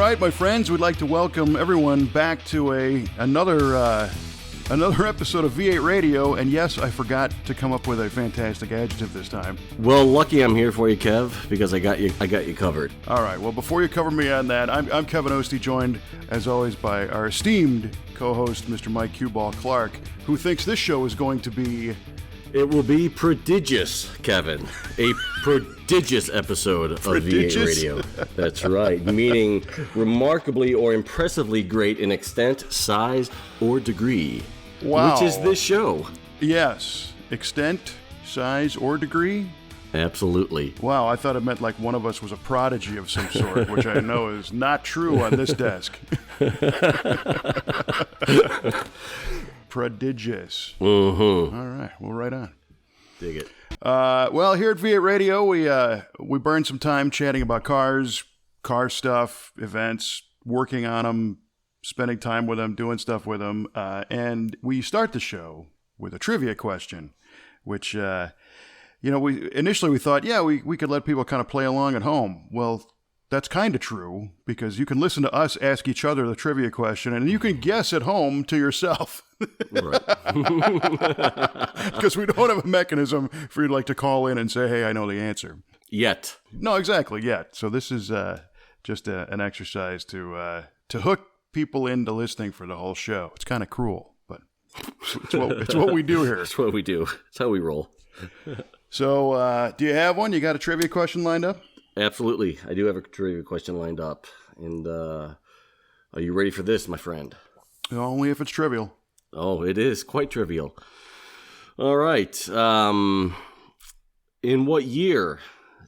right, my friends, we'd like to welcome everyone back to another episode of V8 Radio. And yes, I forgot to come up with a fantastic adjective this time. Well, lucky I'm here for you, Kev, because I got you covered. All right. Well, before you cover me on that, I'm Kevin Ostie, joined as always by our esteemed co-host, Mr. Mike Q-Ball Clark, who thinks this show is going to be... It will be prodigious, Kevin. A prodigious episode of V8 Radio. That's right. Meaning remarkably or impressively great in extent, size, or degree. Wow. Which is this show. Yes. Extent, size, or degree? Absolutely. Wow, I thought it meant like one of us was a prodigy of some sort, which I know is not true on this desk. Prodigious. Mm-hmm. All right, well, right on. Dig it. Well, here at V8 Radio, we burn some time chatting about cars, car stuff, events, working on them, spending time with them, doing stuff with them, and we start the show with a trivia question, which, we initially thought, we could let people kind of play along at home. Well, that's kind of true, because you can listen to us ask each other the trivia question, and you can guess at home to yourself. Right. Because we don't have a mechanism for you to call in and say, hey, I know the answer. Yet. No, exactly, yet. So this is just an exercise to hook people into listening for the whole show. It's kind of cruel, but it's what we do here. It's what we do. It's how we roll. So do you have one? You got a trivia question lined up? Absolutely. I do have a trivia question lined up. And are you ready for this, my friend? Only if it's trivial. Oh, it is quite trivial. All right. In what year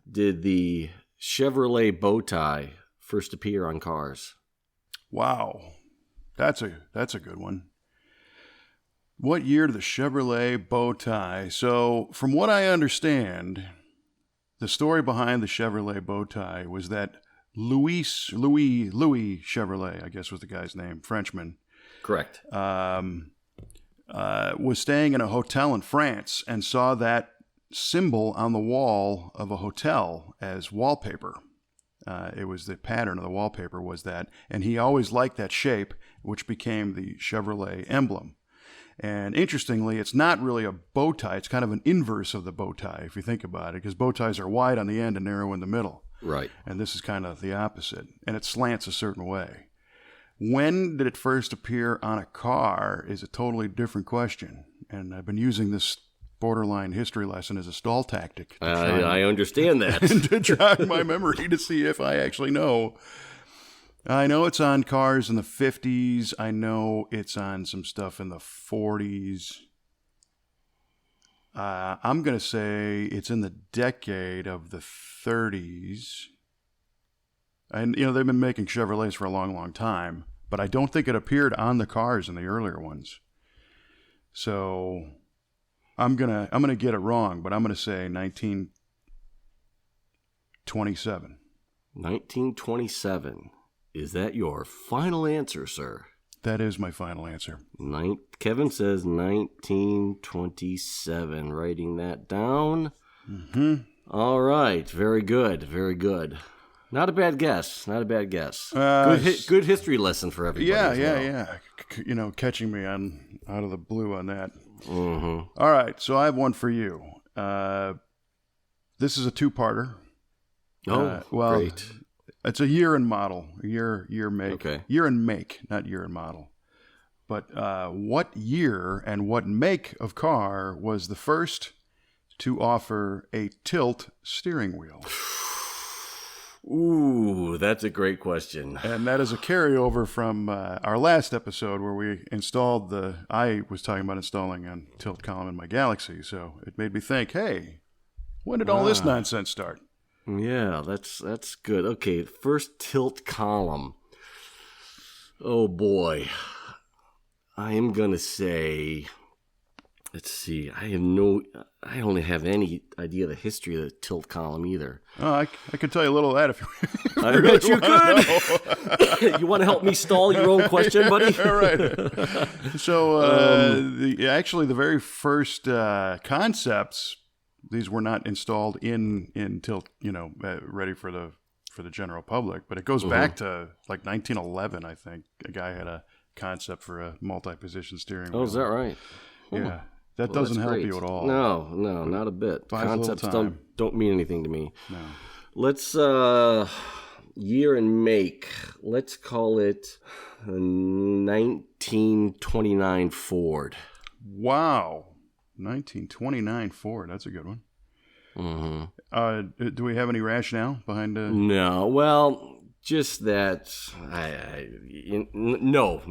did the Chevrolet bow tie first appear on cars? Wow. That's a good one. What year did the Chevrolet bow tie? So, from what I understand, the story behind the Chevrolet bow tie was that Louis Chevrolet, I guess was the guy's name, Frenchman. Correct. Was staying in a hotel in France and saw that symbol on the wall of a hotel as wallpaper. It was the pattern of the wallpaper was that, and he always liked that shape, which became the Chevrolet emblem. And interestingly, it's not really a bow tie. It's kind of an inverse of the bow tie, if you think about it, because bow ties are wide on the end and narrow in the middle. Right. And this is kind of the opposite. And it slants a certain way. When did it first appear on a car is a totally different question. And I've been using this borderline history lesson as a stall tactic. I understand that. To jog my memory to see if I actually know. I know it's on cars in the 50s. I know it's on some stuff in the 40s. I'm going to say it's in the decade of the 30s. And, they've been making Chevrolets for a long, long time. But I don't think it appeared on the cars in the earlier ones. So I'm gonna get it wrong, but I'm going to say 1927. 1927. Is that your final answer, sir? That is my final answer. Kevin says 1927. Writing that down. Mm-hmm. All right. Very good. Very good. Not a bad guess. Good history lesson for everybody. Yeah. Catching me out of the blue on that. Mm-hmm. All right. So I have one for you. This is a two-parter. Great. It's a year and model, year make, okay. Year and make, not year and model. But what year and what make of car was the first to offer a tilt steering wheel? Ooh, that's a great question. And that is a carryover from our last episode where we installed I was talking about installing a tilt column in my Galaxy. So it made me think, hey, when did all this nonsense start? Yeah, that's good. Okay, first tilt column. Oh boy. I am going to say, let's see, I only have any idea the history of the tilt column either. Oh, I could tell you a little of that if you I bet you could. You want to help me stall your own question, buddy? All right. So, the very first concepts, these were not installed in tilt, ready for the for the general public, but it goes back to like 1911, I think. A guy had a concept for a multi-position steering wheel. Oh, is that right? Yeah. That doesn't help great. you at all. No, not a bit. Buys a little Concepts time. don't mean anything to me. No. Let's year and make. Let's call it a 1929 Ford. Wow. 1929 Ford. That's a good one. Mm-hmm. Do we have any rationale behind No, well, just that. No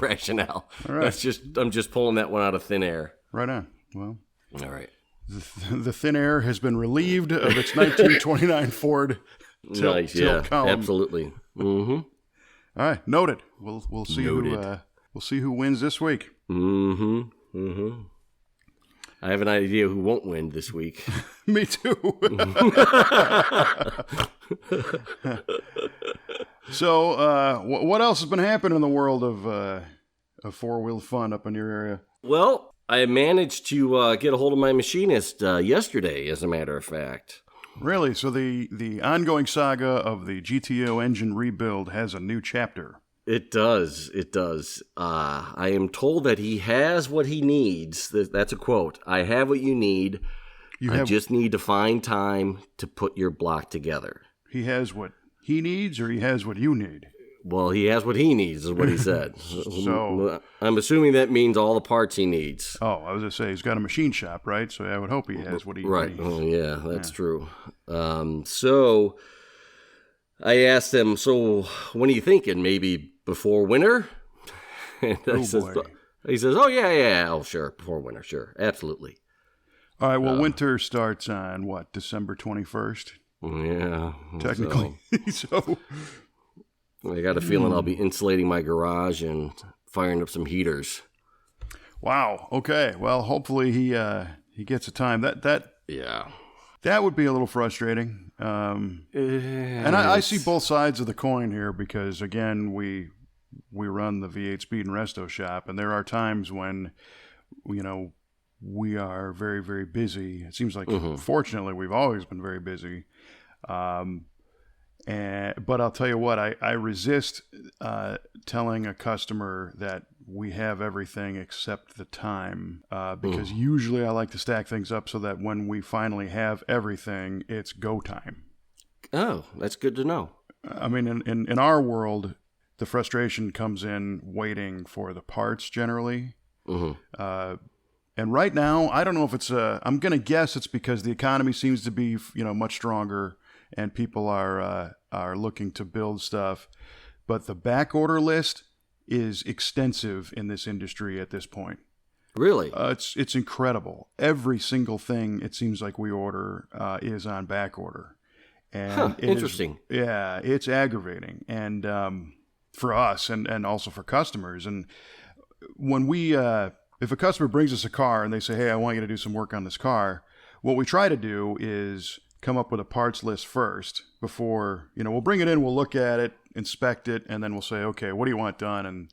rationale. All right. I'm just pulling that one out of thin air. Right on. Well, All right. the thin air has been relieved of its 1929 Ford Nice, tilt column. absolutely. Mm-hmm. All right, noted. We'll see we'll see who wins this week. Mm-hmm. Mm-hmm. I have an idea who won't win this week. Me too. So, what else has been happening in the world of four-wheel fun up in your area? Well, I managed to get a hold of my machinist yesterday, as a matter of fact. Really? So the ongoing saga of the GTO engine rebuild has a new chapter. It does. It does. I am told that he has what he needs. That's a quote. I have what you need. I just need to find time to put your block together. He has what he needs, or he has what you need? Well, he has what he needs, is what he said. So I'm assuming that means all the parts he needs. Oh, I was going to say, he's got a machine shop, right? So I would hope he has what he Right. needs. Oh, yeah, that's true. So I asked him, so when are you thinking? Maybe before winter? And boy. He says, oh, yeah. Oh, sure. Before winter. Sure. Absolutely. All right, well, winter starts on, what, December 21st? Yeah. Technically. So I got a feeling I'll be insulating my garage and firing up some heaters. wow. Okay. Well, hopefully he gets a time. Yeah. That would be a little frustrating. And I see both sides of the coin here because, again, we run the V8 Speed and Resto shop, and there are times when, we are very, very busy. It seems like, fortunately, we've always been very busy. But I'll tell you what, I resist telling a customer that we have everything except the time, because usually I like to stack things up so that when we finally have everything, it's go time. Oh, that's good to know. I mean, in our world, the frustration comes in waiting for the parts generally. And right now, I don't know if it's I'm going to guess it's because the economy seems to be, much stronger and people are looking to build stuff. But the back order list is extensive in this industry at this point. Really? It's incredible. Every single thing it seems like we order is on back order. And interesting. It's aggravating. And for us and also for customers. And when we if a customer brings us a car and they say, hey, I want you to do some work on this car, what we try to do is come up with a parts list first before, we'll bring it in, we'll look at it, inspect it, and then we'll say, okay, what do you want done? And,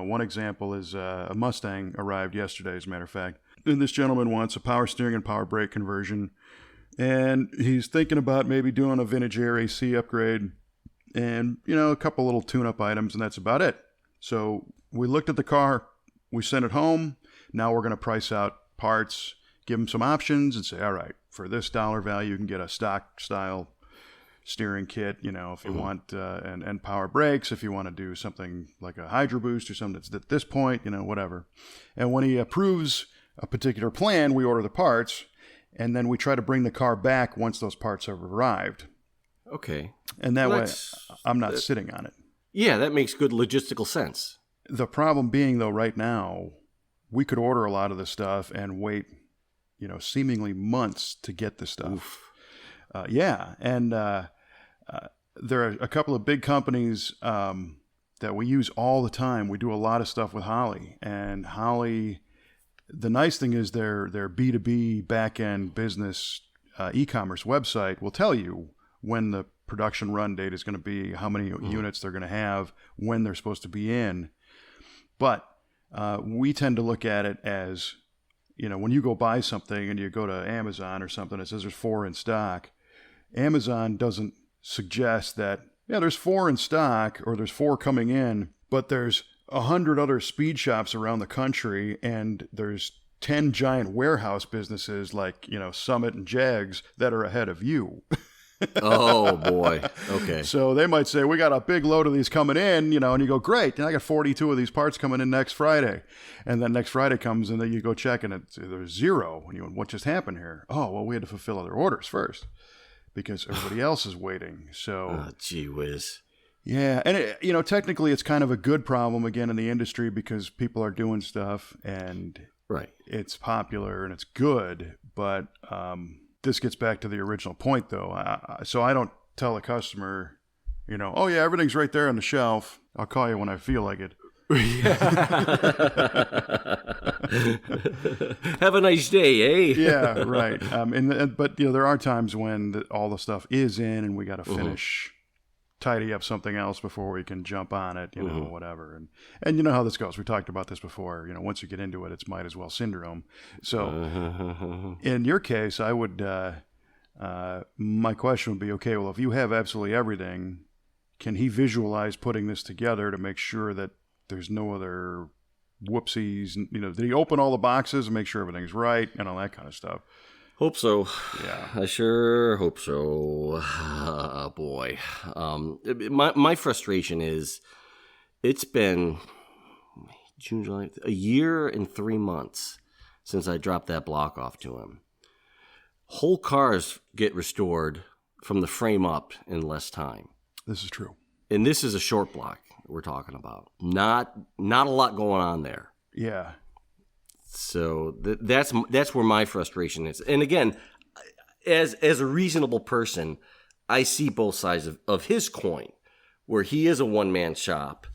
one example is a Mustang arrived yesterday, as a matter of fact. And this gentleman wants a power steering and power brake conversion. And he's thinking about maybe doing a vintage air AC upgrade and, a couple little tune-up items, and that's about it. So we looked at the car, we sent it home. Now we're going to price out parts, give him some options, and say, all right, for this dollar value, you can get a stock style steering kit, if you want, and power brakes, if you want to do something like a Hydro Boost or something that's at this point, whatever. And when he approves a particular plan, we order the parts, and then we try to bring the car back once those parts have arrived. Okay. And that way, I'm not sitting on it. Yeah, that makes good logistical sense. The problem being, though, right now, we could order a lot of the stuff and wait, seemingly months to get the stuff. And there are a couple of big companies that we use all the time. We do a lot of stuff with Holley. And Holley, the nice thing is their B2B back-end business e-commerce website will tell you when the production run date is going to be, how many units they're going to have, when they're supposed to be in. But we tend to look at it as, when you go buy something and you go to Amazon or something, it says there's 4 in stock. Amazon doesn't suggest that, yeah, there's 4 in stock or there's 4 coming in, but there's 100 other speed shops around the country, and there's 10 giant warehouse businesses like, Summit and Jags that are ahead of you. Oh, boy. Okay. So they might say, we got a big load of these coming in, and you go, great. And I got 42 of these parts coming in next Friday. And then next Friday comes and then you go check and there's 0. And you go, what just happened here? Oh, well, we had to fulfill other orders first because everybody else is waiting. So, gee whiz. Yeah. And, technically it's kind of a good problem again in the industry because people are doing stuff and right. It's popular and it's good. But, this gets back to the original point, though. So I don't tell a customer, oh, yeah, everything's right there on the shelf. I'll call you when I feel like it. Have a nice day, eh? Yeah, right. But there are times when all the stuff is in and we got to finish, tidy up something else before we can jump on it, whatever. And you know how this goes. We talked about this before. Once you get into it, it's might as well syndrome. So in your case, I would, my question would be, okay, well, if you have absolutely everything, can he visualize putting this together to make sure that there's no other whoopsies? Did he open all the boxes and make sure everything's right and all that kind of stuff? Hope so. Yeah. I sure hope so. Boy. My frustration is it's been June, July, a year and 3 months since I dropped that block off to him. Whole cars get restored from the frame up in less time. This is true. And this is a short block we're talking about. Not a lot going on there. Yeah. So that's where my frustration is. And again, as a reasonable person, I see both sides of his coin, where he is a one-man shop,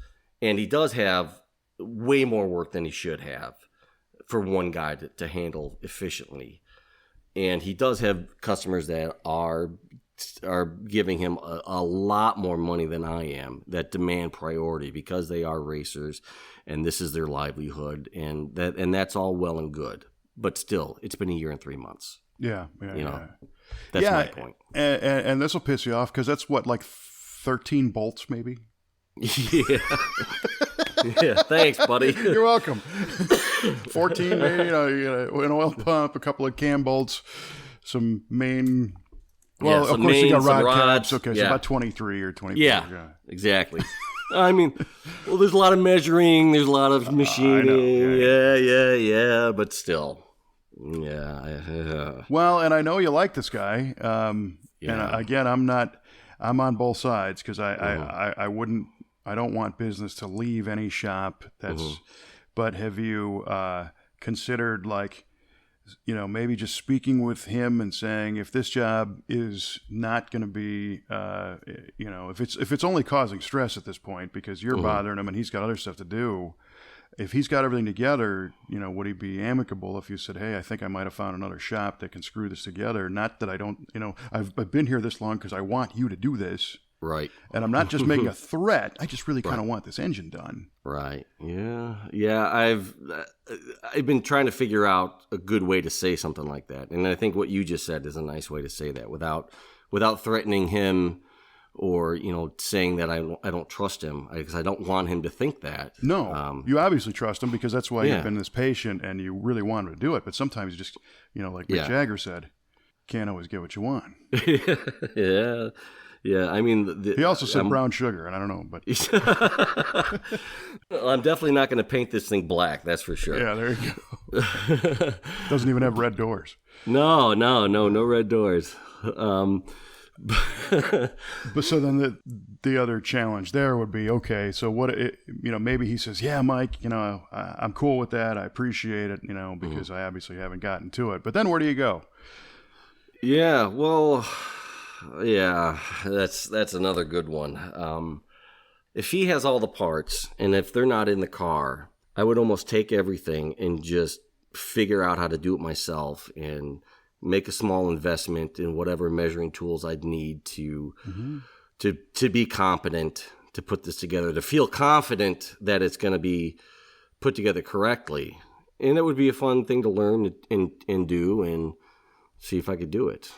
and he does have way more work than he should have for one guy to handle efficiently. And he does have customers that are giving him a lot more money than I am, that demand priority because they are racers and this is their livelihood, and that's all well and good. But still, it's been a year and 3 months. Yeah. That's my point. And this will piss you off because that's what, like 13 bolts maybe? Yeah. Yeah, thanks, buddy. You're welcome. 14 maybe, an oil pump, a couple of cam bolts, some main... Well, of course, you got rod caps. Okay, so about 23 or 24. Yeah, exactly. I mean, well, there's a lot of measuring. There's a lot of machining. Yeah, but still. Yeah. Well, and I know you like this guy. And again, I'm on both sides because I don't want business to leave any shop that's, but have you considered maybe just speaking with him and saying, if this job is not going to be, if it's only causing stress at this point because you're bothering him and he's got other stuff to do, if he's got everything together, would he be amicable if you said, hey, I think I might have found another shop that can screw this together? Not that I don't, I've been here this long because I want you to do this. Right. And I'm not just making a threat. I just really kind of want this engine done. Right. Yeah. I've been trying to figure out a good way to say something like that. And I think what you just said is a nice way to say that without threatening him or, saying that I don't trust him, because I don't want him to think that. No, you obviously trust him because that's why you've been this patient and you really want him to do it. But sometimes you just, like Mick Jagger said, can't always get what you want. Yeah. Yeah, I mean... he also said brown sugar, and I don't know, but... Well, I'm definitely not going to paint this thing black, that's for sure. Yeah, there you go. Doesn't even have red doors. No red doors. But so then the other challenge there would be, okay, so what, maybe he says, yeah, Mike, I'm cool with that, I appreciate it, because I obviously haven't gotten to it. But then where do you go? Yeah, well... Yeah, that's another good one. If he has all the parts, and if they're not in the car, I would almost take everything and just figure out how to do it myself and make a small investment in whatever measuring tools I'd need to be competent to put this together, to feel confident that it's going to be put together correctly. And it would be a fun thing to learn and do and see if I could do it.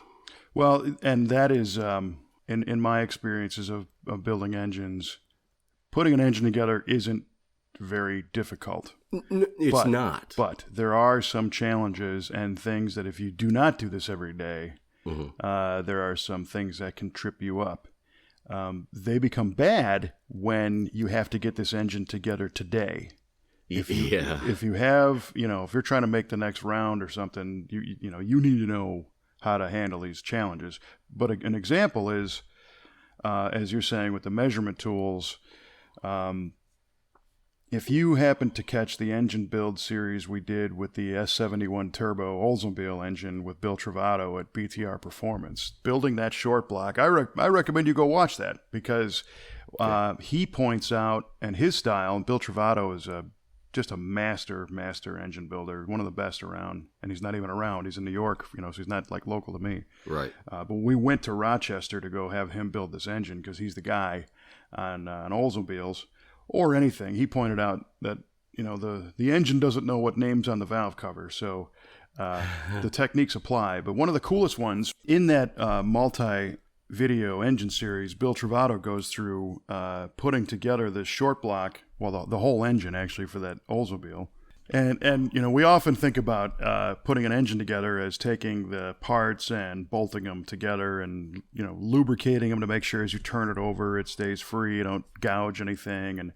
Well, and that is in my experiences of building engines, putting an engine together isn't very difficult. It's not. But there are some challenges and things that if you do not do this every day, there are some things that can trip you up. They become bad when you have to get this engine together today. If you have, if you're trying to make the next round or something, you need to know how to handle these challenges. But an example is, as you're saying with the measurement tools, if you happen to catch the engine build series we did with the S71 Turbo Oldsmobile engine with Bill Travato at BTR Performance, building that short block, I recommend you go watch that because he points out, and his style, and Bill Travato is just a master engine builder, one of the best around, and he's not even around. He's in New York, so he's not like local to me. Right. But we went to Rochester to go have him build this engine because he's the guy on Oldsmobiles. Or anything. He pointed out that, the engine doesn't know what name's on the valve cover, so the techniques apply. But one of the coolest ones, in that multi-video engine series, Bill Travato goes through putting together this short block, well, the whole engine, actually, for that Oldsmobile. And we often think about putting an engine together as taking the parts and bolting them together and, lubricating them to make sure as you turn it over it stays free, you don't gouge anything, and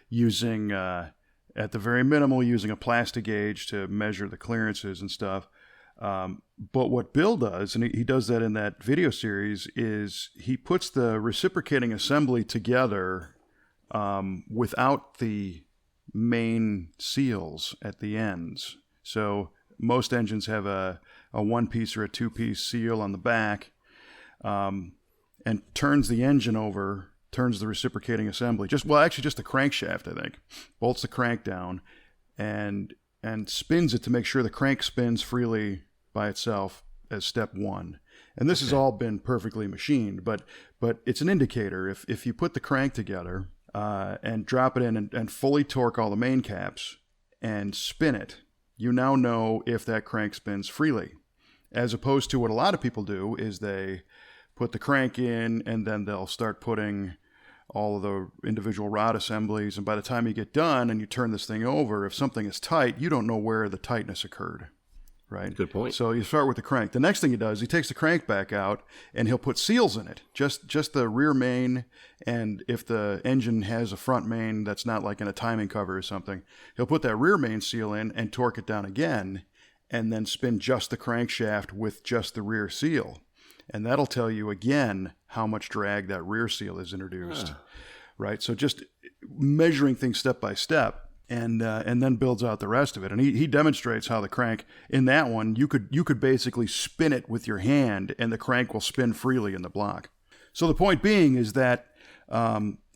using, at the very minimal, using a plastic gauge to measure the clearances and stuff. But what Bill does, and he does that in that video series, is he puts the reciprocating assembly together without the main seals at the ends. So most engines have a one-piece or a two-piece seal on the back, and turns the engine over, turns the reciprocating assembly, just the crankshaft, I think, bolts the crank down and spins it to make sure the crank spins freely by itself as step one. And this has all been perfectly machined, but it's an indicator. If you put the crank together and drop it in and fully torque all the main caps and spin it, you now know if that crank spins freely. As opposed to what a lot of people do is they put the crank in and then they'll start putting all of the individual rod assemblies. And by the time you get done and you turn this thing over, if something is tight, you don't know where the tightness occurred. Right? Good point. So you start with the crank. The next thing he does, he takes the crank back out and he'll put seals in it, just the rear main. And if the engine has a front main that's not like in a timing cover or something, he'll put that rear main seal in and torque it down again and then spin just the crankshaft with just the rear seal. And that'll tell you again how much drag that rear seal is introduced. Right? So just measuring things step by step. And then builds out the rest of it. And he demonstrates how the crank, in that one, you could basically spin it with your hand and the crank will spin freely in the block. So the point being is that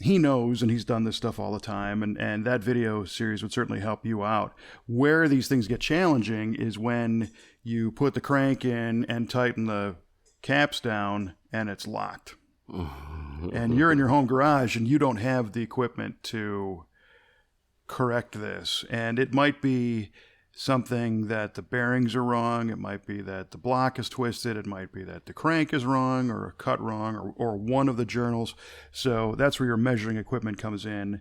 he knows, and he's done this stuff all the time, and that video series would certainly help you out. Where these things get challenging is when you put the crank in and tighten the caps down and it's locked. And you're in your home garage and you don't have the equipment to correct this, and it might be something that the bearings are wrong, it might be that the block is twisted, it might be that the crank is wrong or cut wrong or one of the journals. So that's where your measuring equipment comes in.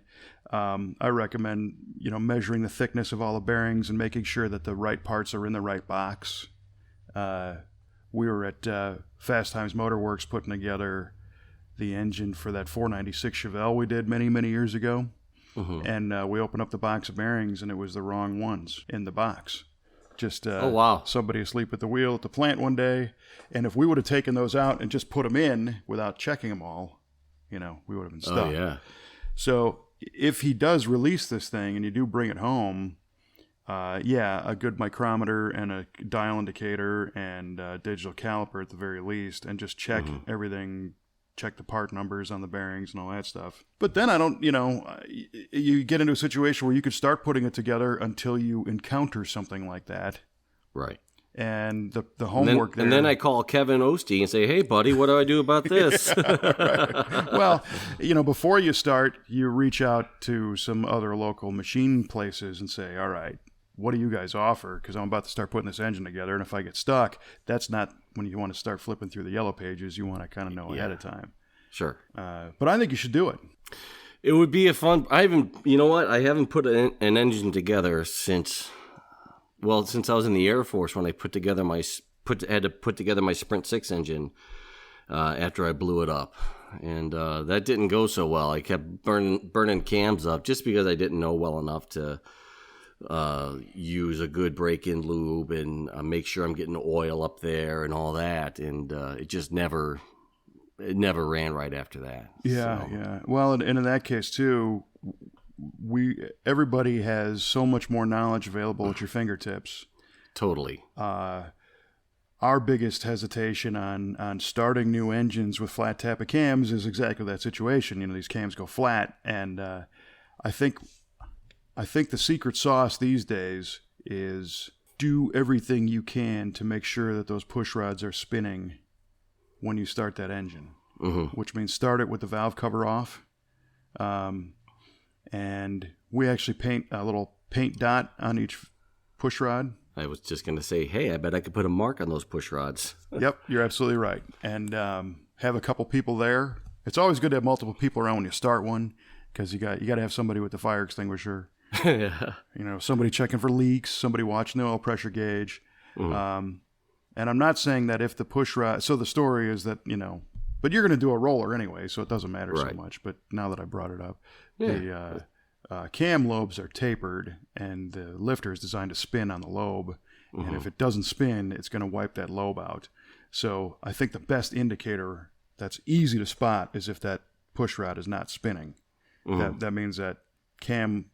I recommend measuring the thickness of all the bearings and making sure that the right parts are in the right box. We were at Fast Times Motor Works putting together the engine for that 496 Chevelle we did many years ago. And we opened up the box of bearings, and it was the wrong ones in the box. Just somebody asleep at the wheel at the plant one day. And if we would have taken those out and just put them in without checking them all, we would have been stuck. Oh, yeah. So if he does release this thing and you do bring it home, a good micrometer and a dial indicator and a digital caliper at the very least, and just check everything. Check the part numbers on the bearings and all that stuff. But then you get into a situation where you could start putting it together until you encounter something like that. Right. And the homework and then I call Kevin Ostie and say, hey, buddy, what do I do about this? Right. Well, before you start, you reach out to some other local machine places and say, all right, what do you guys offer? Because I'm about to start putting this engine together, and if I get stuck, that's not when you want to start flipping through the yellow pages, you want to kind of know ahead of time. Sure. But I think you should do it. It would be a fun. I haven't put an engine together since I was in the Air Force when I had to put together my Sprint 6 engine after I blew it up, and that didn't go so well. I kept burning cams up just because I didn't know well enough to use a good break-in lube and make sure I'm getting oil up there and all that, and it just never ran right after that. Yeah, yeah. Well, and in that case too, everybody has so much more knowledge available at your fingertips. Totally. Our biggest hesitation on starting new engines with flat tappet cams is exactly that situation. You know, these cams go flat, and I think the secret sauce these days is do everything you can to make sure that those push rods are spinning when you start that engine, which means start it with the valve cover off. And we actually paint a little paint dot on each push rod. I was just going to say, hey, I bet I could put a mark on those push rods. Yep, you're absolutely right. And have a couple people there. It's always good to have multiple people around when you start one, because you got to have somebody with the fire extinguisher. Yeah. You know, somebody checking for leaks, somebody watching the oil pressure gauge. And I'm not saying that if the push rod, so the story is that, you know, but you're going to do a roller anyway, so it doesn't matter so much. But now that I brought it up, the cam lobes are tapered, and the lifter is designed to spin on the lobe. And if it doesn't spin, it's going to wipe that lobe out. So I think the best indicator that's easy to spot is if that push rod is not spinning. That means that cam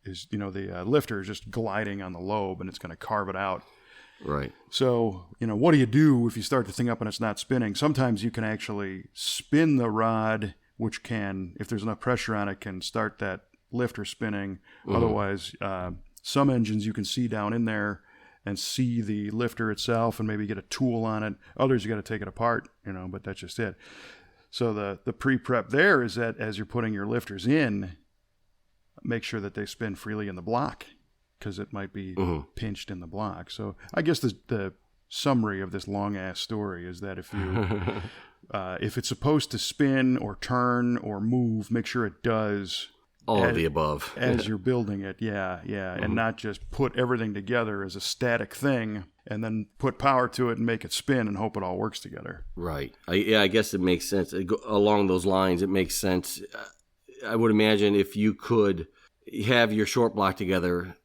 is, you know, the lifter is just gliding on the lobe, and it's going to carve it out. Right. So, you know, what do you do if you start the thing up and it's not spinning? Sometimes you can actually spin the rod, which can, if there's enough pressure on it, can start that lifter spinning. Otherwise, some engines you can see down in there and see the lifter itself and maybe get a tool on it. Others, you got to take it apart, you know, but that's just it. So the pre-prep there is that as you're putting your lifters in, make sure that they spin freely in the block, because it might be pinched in the block. So I guess the summary of this long-ass story is that if you if it's supposed to spin or turn or move, make sure it does all of the above as you're building it. Yeah, and not just put everything together as a static thing and then put power to it and make it spin and hope it all works together. Right. I guess it makes sense. Along those lines, it makes sense. I would imagine if you could have your short block together,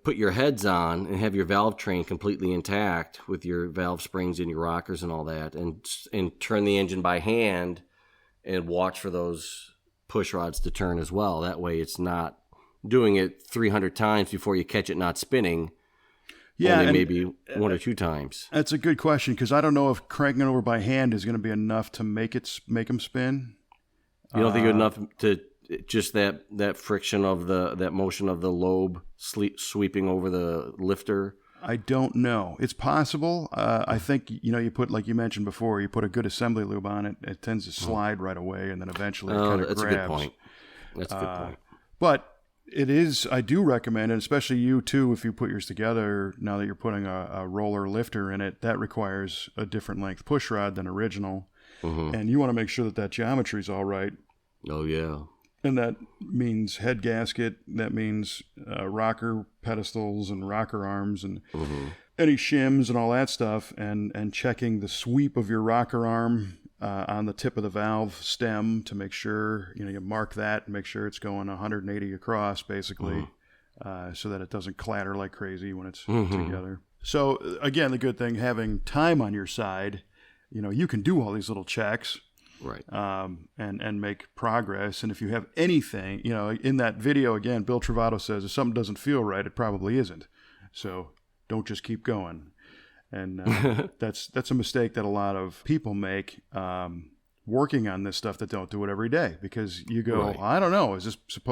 put your heads on, and have your valve train completely intact with your valve springs and your rockers and all that, and turn the engine by hand and watch for those push rods to turn as well. That way it's not doing it 300 times before you catch it not spinning. Yeah, only maybe one or two times. That's a good question, because I don't know if cranking it over by hand is going to be enough to make them spin. You don't think enough to just that friction of that motion of the lobe sweeping over the lifter? I don't know. It's possible. I think, you know, you put, like you mentioned before, you put a good assembly lube on it, it tends to slide right away, and then eventually it kind of grabs. That's a good point. That's a good point. But it is, I do recommend, and especially you too, if you put yours together, now that you're putting a roller lifter in it, that requires a different length push rod than original. And you want to make sure that geometry is all right. Oh, yeah. And that means head gasket, that means rocker pedestals and rocker arms and any shims and all that stuff, and checking the sweep of your rocker arm on the tip of the valve stem to make sure, you know, you mark that and make sure it's going 180 across, basically, so that it doesn't clatter like crazy when it's together. So, again, the good thing, having time on your side, you know, you can do all these little checks. Right. And make progress. And if you have anything, you know, in that video, again, Bill Travato says if something doesn't feel right, it probably isn't. So don't just keep going. And that's a mistake that a lot of people make working on this stuff that don't do it every day, because you go, right. I don't know,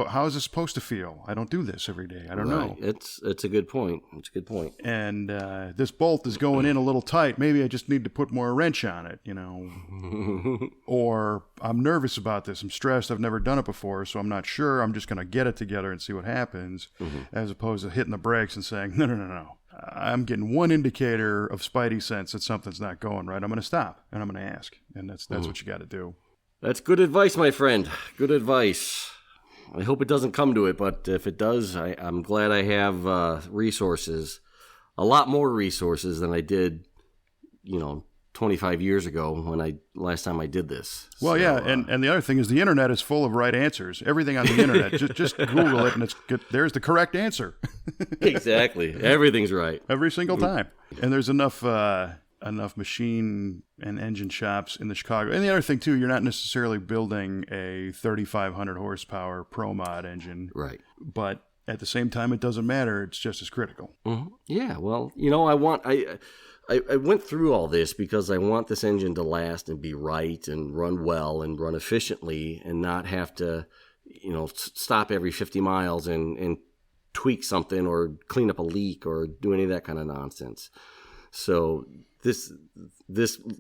how is this supposed to feel? I don't do this every day. I don't know. It's a good point. It's a good point. And this bolt is going in a little tight. Maybe I just need to put more wrench on it, you know. Or I'm nervous about this. I'm stressed. I've never done it before, so I'm not sure. I'm just going to get it together and see what happens, as opposed to hitting the brakes and saying, no. I'm getting one indicator of spidey sense that something's not going right, I'm going to stop and I'm going to ask. And that's what you got to do. That's good advice, my friend. Good advice. I hope it doesn't come to it, but if it does, I'm glad I have resources, a lot more resources than I did, 25 years ago when last time I did this. Well, so, yeah, and the other thing is the internet is full of right answers. Everything on the internet, just Google it, and it's good. There's the correct answer. Exactly, everything's right every single time. And there's enough machine and engine shops in the Chicago. And the other thing too, you're not necessarily building a 3,500 horsepower Pro Mod engine, right? But at the same time, it doesn't matter. It's just as critical. Mm-hmm. Yeah. Well, I went through all this because I want this engine to last and be right and run well and run efficiently and not have to, stop every 50 miles and tweak something or clean up a leak or do any of that kind of nonsense. So this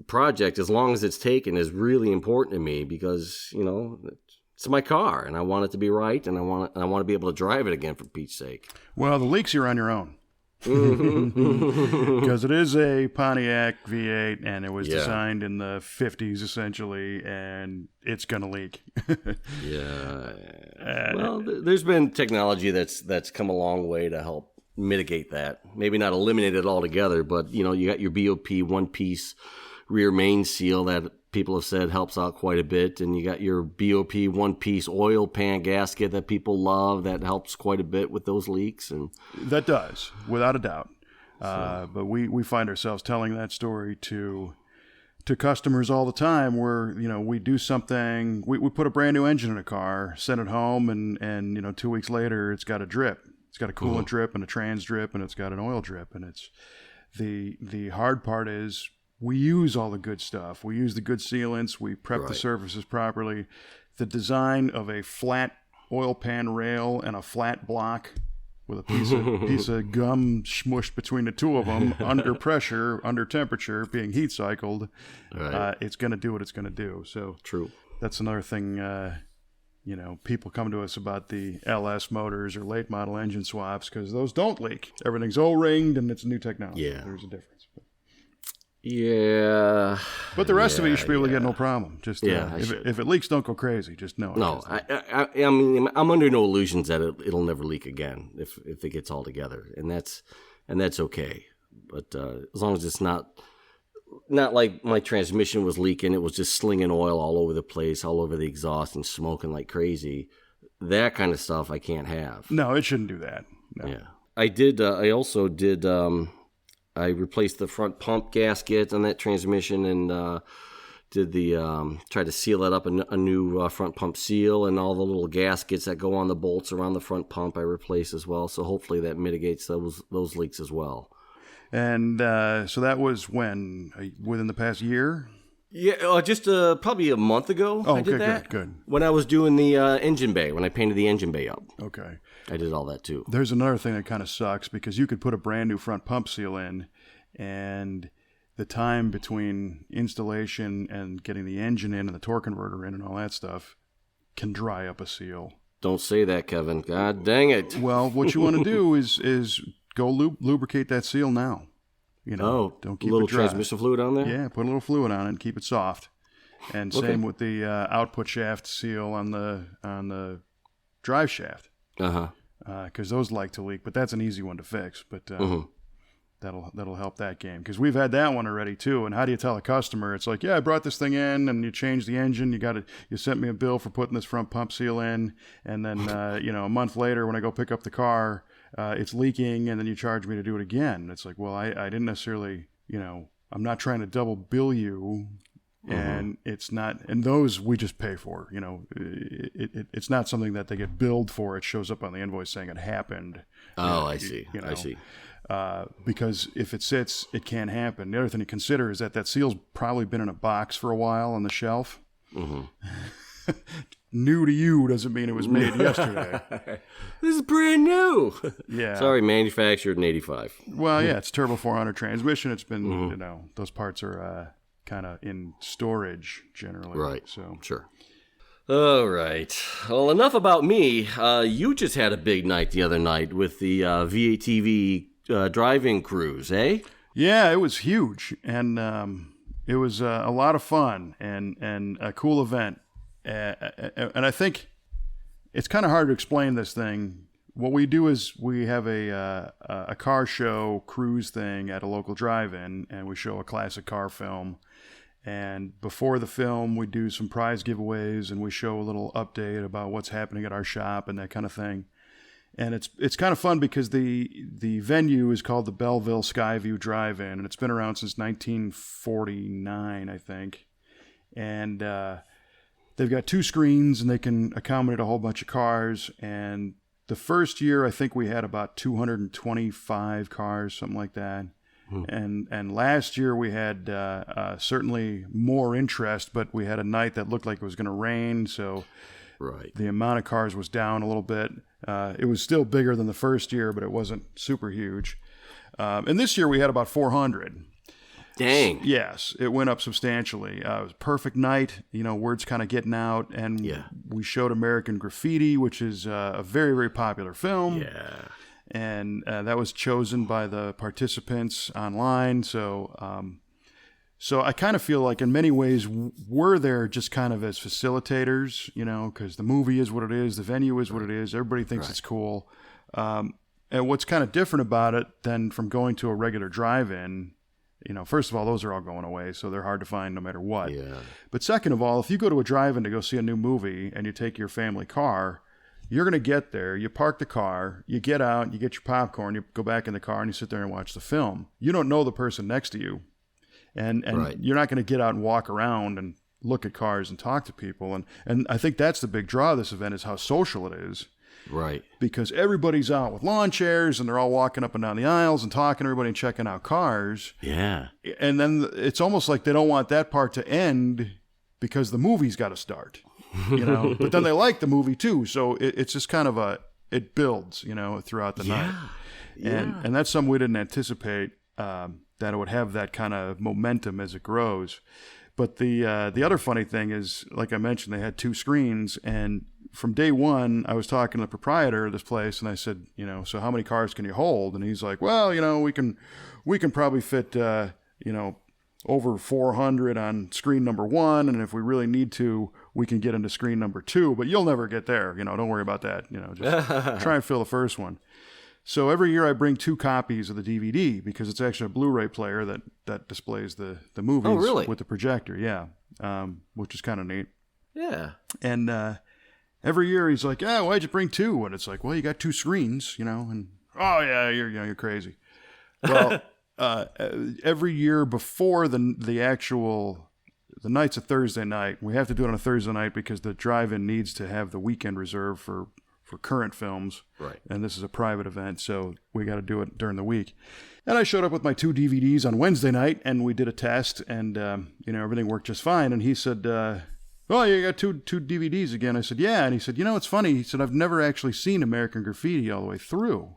project, as long as it's taken, is really important to me because, it's my car and I want it to be right and I want to be able to drive it again, for Pete's sake. Well, the leaks are on your own. Because it is a Pontiac V8 and it was designed in the 50s essentially, and it's gonna leak. Well, there's been technology that's come a long way to help mitigate that. Maybe not eliminate it altogether, but you got your BOP one-piece rear main seal that people have said helps out quite a bit, and you got your BOP one-piece oil pan gasket that people love that helps quite a bit with those leaks. And that does, without a doubt. But we find ourselves telling that story to customers all the time where, we do something, we put a brand new engine in a car, send it home, and 2 weeks later it's got a drip. It's got a coolant drip and a trans drip, and it's got an oil drip. And it's the hard part is we use all the good stuff. We use the good sealants. We prep the surfaces properly. The design of a flat oil pan rail and a flat block with a piece of gum smushed between the two of them under pressure, under temperature, being heat cycled, it's going to do what it's going to do. So true. That's another thing. People come to us about the LS motors or late model engine swaps because those don't leak. Everything's O-ringed and it's new technology. Yeah. There's a difference. Yeah. But the rest of it, you should be able to get no problem. Just if it leaks, don't go crazy. Just know. No, I mean, I'm under no illusions that it'll never leak again if it gets all together, and that's okay. But as long as it's not like my transmission was leaking, it was just slinging oil all over the place, all over the exhaust, and smoking like crazy. That kind of stuff I can't have. No, it shouldn't do that. No. Yeah, I did. I also did. I replaced the front pump gasket on that transmission and did tried to seal it up, a new front pump seal, and all the little gaskets that go on the bolts around the front pump I replaced as well. So hopefully that mitigates those leaks as well. And so that was within the past year? Yeah, just probably a month ago. Oh, I did that. Good. When I was doing the engine bay, when I painted the engine bay up. Okay. I did all that too. There's another thing that kind of sucks because you could put a brand new front pump seal in, and the time between installation and getting the engine in and the torque converter in and all that stuff can dry up a seal. Don't say that, Kevin. God dang it. Well, what you want to do is go lubricate that seal now. Don't keep a little it dry. Transmission fluid on there? Yeah, put a little fluid on it and keep it soft. And same with the output shaft seal on the drive shaft. Because those like to leak, but that's an easy one to fix. But that'll help that game because we've had that one already too. And how do you tell a customer? It's like, I brought this thing in, and you changed the engine. You sent me a bill for putting this front pump seal in, and then a month later when I go pick up the car, it's leaking, and then you charge me to do it again. It's like, well, I didn't necessarily, I'm not trying to double bill you. And it's not, and those we just pay for. It's not something that they get billed for. It shows up on the invoice saying it happened. Oh, I see. I see. Because if it sits, it can't happen. The other thing to consider is that seal's probably been in a box for a while on the shelf. New to you doesn't mean it was made yesterday. This is brand new. Yeah. Sorry, manufactured in '85. Well, yeah, it's turbo 400 transmission. It's been, those parts are kind of in storage generally. Right. So sure. All right. Well, enough about me. You just had a big night the other night with the V8 TV drive-in cruise, eh? Yeah, it was huge, and it was a lot of fun and a cool event. And I think it's kind of hard to explain this thing. What we do is we have a car show cruise thing at a local drive-in, and we show a classic car film. And before the film, we do some prize giveaways, and we show a little update about what's happening at our shop and that kind of thing. And it's kind of fun because the venue is called the Belleville Skyview Drive-In, and it's been around since 1949, I think. And they've got 2 screens, and they can accommodate a whole bunch of cars. And the first year, I think we had about 225 cars, something like that. And last year we had certainly more interest, but we had a night that looked like it was going to rain, so Right. the amount of cars was down a little bit. It was still bigger than the first year, but it wasn't super huge. And this year we had about 400. Dang. Yes, it went up substantially. It was a perfect night. Word's kind of getting out, and we showed American Graffiti, which is a very, very popular film. Yeah. And that was chosen by the participants online. So I kind of feel like in many ways we're there just kind of as facilitators, because the movie is what it is, the venue is what it is, everybody thinks it's cool. And what's kind of different about it than from going to a regular drive-in, first of all, those are all going away, so they're hard to find no matter what. Yeah. But second of all, if you go to a drive-in to go see a new movie and you take your family car, you're going to get there, you park the car, you get out, you get your popcorn, you go back in the car, and you sit there and watch the film. You don't know the person next to you. And you're not going to get out and walk around and look at cars and talk to people. And I think that's the big draw of this event is how social it is. Right. Because everybody's out with lawn chairs, and they're all walking up and down the aisles and talking to everybody and checking out cars. Yeah. And then it's almost like they don't want that part to end because the movie's got to start. But then they like the movie too, so it's just kind of it builds, throughout the night, and that's something we didn't anticipate that it would have that kind of momentum as it grows. But the other funny thing is, like I mentioned, they had 2 screens, and from day one, I was talking to the proprietor of this place, and I said, so how many cars can you hold? And he's like, well, we can probably fit, over 400 on screen number 1, and if we really need to, we can get into screen number 2, but you'll never get there. Don't worry about that. Just try and fill the first one. So every year I bring 2 copies of the DVD because it's actually a Blu-ray player that displays the movies with the projector. Yeah, which is kind of neat. Yeah. And every year he's like, "Yeah, why'd you bring 2?" And it's like, "Well, you got 2 screens, And oh yeah, you're crazy." Well. Every year before the night's a Thursday night. We have to do it on a Thursday night because the drive-in needs to have the weekend reserved for current films. Right. And this is a private event, so we got to do it during the week. And I showed up with my 2 DVDs on Wednesday night, and we did a test, and everything worked just fine. And he said, "Oh, you got two DVDs again?" I said, "Yeah." And he said, "It's funny." He said, "I've never actually seen American Graffiti all the way through."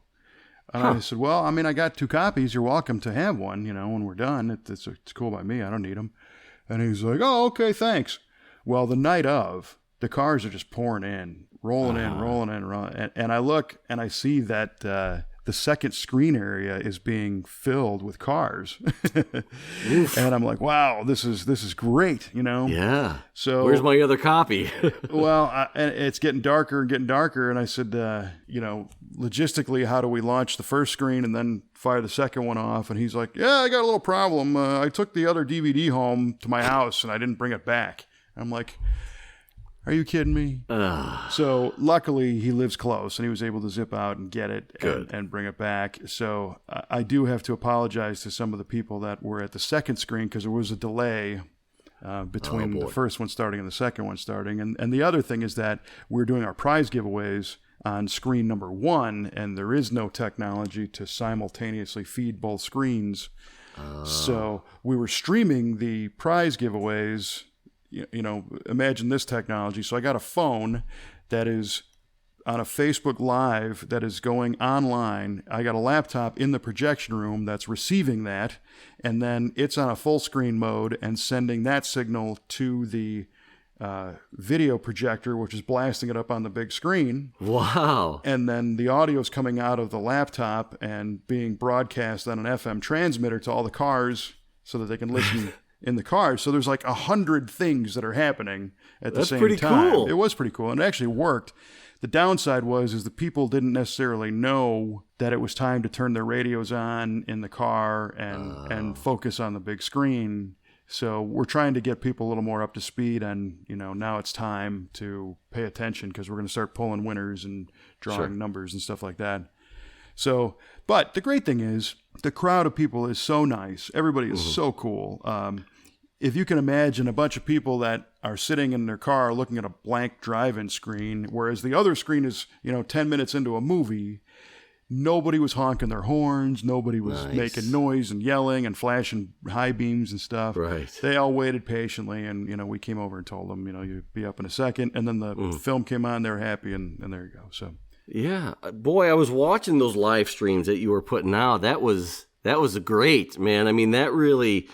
And I said, "Well, I got 2 copies. You're welcome to have one, when we're done. It's cool by me. I don't need them." And he's like, "Oh, okay, thanks." Well, the night of, the cars are just pouring in, rolling in. And I look and I see that the second screen area is being filled with cars. And I'm like, wow, this is great, Yeah. So where's my other copy? Well, and it's getting darker and getting darker. And I said, logistically, how do we launch the first screen and then fire the second one off? And he's like, "Yeah, I got a little problem. I took the other DVD home to my house and I didn't bring it back." I'm like, "Are you kidding me?" So luckily he lives close and he was able to zip out and get it and bring it back. So I do have to apologize to some of the people that were at the second screen because there was a delay between the first one starting and the second one starting. And the other thing is that we're doing our prize giveaways on screen number 1, and there is no technology to simultaneously feed both screens. So we were streaming the prize giveaways. Imagine this technology. So I got a phone that is on a Facebook Live that is going online. I got a laptop in the projection room that's receiving that, and then it's on a full screen mode and sending that signal to the video projector, which is blasting it up on the big screen. Wow. And then the audio is coming out of the laptop and being broadcast on an FM transmitter to all the cars so that they can listen in the cars. So there's like 100 things that are happening at the same time. That's pretty cool. It was pretty cool, and it actually worked. The downside is the people didn't necessarily know that it was time to turn their radios on in the car and focus on the big screen. So we're trying to get people a little more up to speed, and now it's time to pay attention because we're going to start pulling winners and drawing numbers and stuff like that. So, but the great thing is the crowd of people is so nice. Everybody is so cool. If you can imagine a bunch of people that are sitting in their car looking at a blank drive-in screen, whereas the other screen is 10 minutes into a movie. Nobody was honking their horns. Nobody was making noise and yelling and flashing high beams and stuff. Right. They all waited patiently, and we came over and told them, you'd be up in a second. And then the film came on. They were happy, and there you go. So yeah, boy, I was watching those live streams that you were putting out. That was great, man. I mean, that really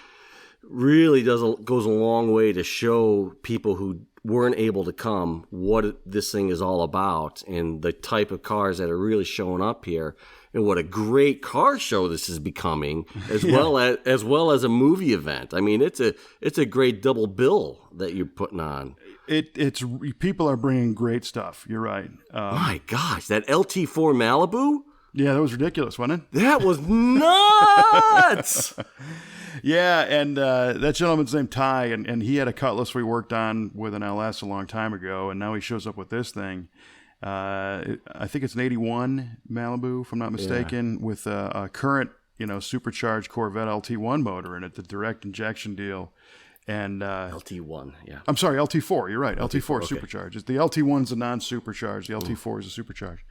goes a long way to show people who weren't able to come what this thing is all about and the type of cars that are really showing up here and what a great car show this is becoming as well as a movie event. I mean, it's a great double bill that you're putting on. It's people are bringing great stuff. You're right. My gosh, that LT4 Malibu? Yeah, that was ridiculous, wasn't it? That was nuts. Yeah, and that gentleman's named Ty, and he had a Cutlass we worked on with an LS a long time ago, and now he shows up with this thing. I think it's an 81 Malibu, if I'm not mistaken, with a current, supercharged Corvette LT1 motor in it, the direct injection deal. And LT1, yeah. I'm sorry, LT4, you're right. LT4 okay. supercharged. The LT1's a non-supercharged. The LT4 is a supercharged.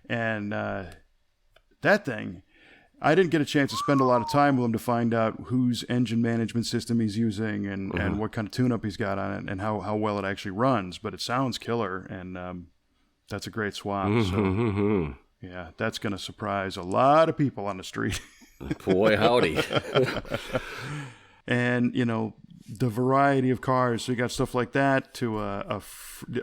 And that thing, I didn't get a chance to spend a lot of time with him to find out whose engine management system he's using and what kind of tune-up he's got on it and how well it actually runs. But it sounds killer, and that's a great swap. So, yeah, that's going to surprise a lot of people on the street. Boy, howdy. And, the variety of cars. So you got stuff like that to I